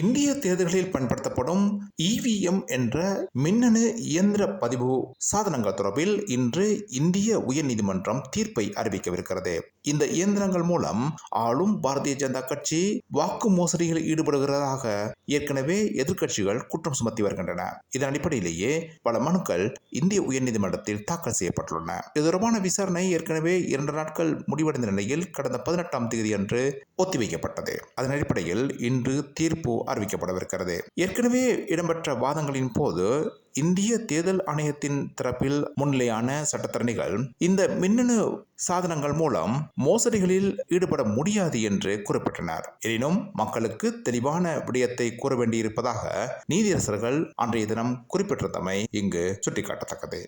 இந்திய தேர்தல்களில் பயன்படுத்தப்படும் இவிஎம் என்ற மின்னணு இயந்திர பதிவு சாதனங்கள் தொடர்பில் இன்று இந்திய உயர்நீதிமன்றம் தீர்ப்பை அறிவிக்கவிருக்கிறது. இந்த இயந்திரங்கள் மூலம் ஆளும் பாரதிய ஜனதா கட்சி வாக்கு மோசடிகளில் ஈடுபடுகிறதாக ஏற்கனவே எதிர்க்கட்சிகள் குற்றம் சுமத்தி வருகின்றன. இதன் அடிப்படையிலேயே பல மனுக்கள் இந்திய உயர்நீதிமன்றத்தில் தாக்கல் செய்யப்பட்டுள்ளன. இது தொடர்பான விசாரணை ஏற்கனவே 2 நாட்கள் முடிவடைந்த நிலையில் கடந்த 18ஆம் தேதி அன்று ஒத்திவைக்கப்பட்டது. அதன் அடிப்படையில் இன்று தீர்ப்பு அறிவிக்கப்படவிருக்கிறது. ஏற்கனவே இடம்பெற்ற வாதங்களின் போது இந்திய தேர்தல் ஆணையத்தின் தரப்பில் முன்னிலையான சட்டத்தரணிகள் இந்த மின்னணு சாதனங்கள் மூலம் மோசடிகளில் ஈடுபட முடியாது என்று குறிப்பிட்டனர். எனினும் மக்களுக்கு தெளிவான விடயத்தை கூற வேண்டியிருப்பதாக நீதியரசர்கள் அன்றைய தினம் குறிப்பிட்டிருந்தமை இங்கு சுட்டிக்காட்டத்தக்கது.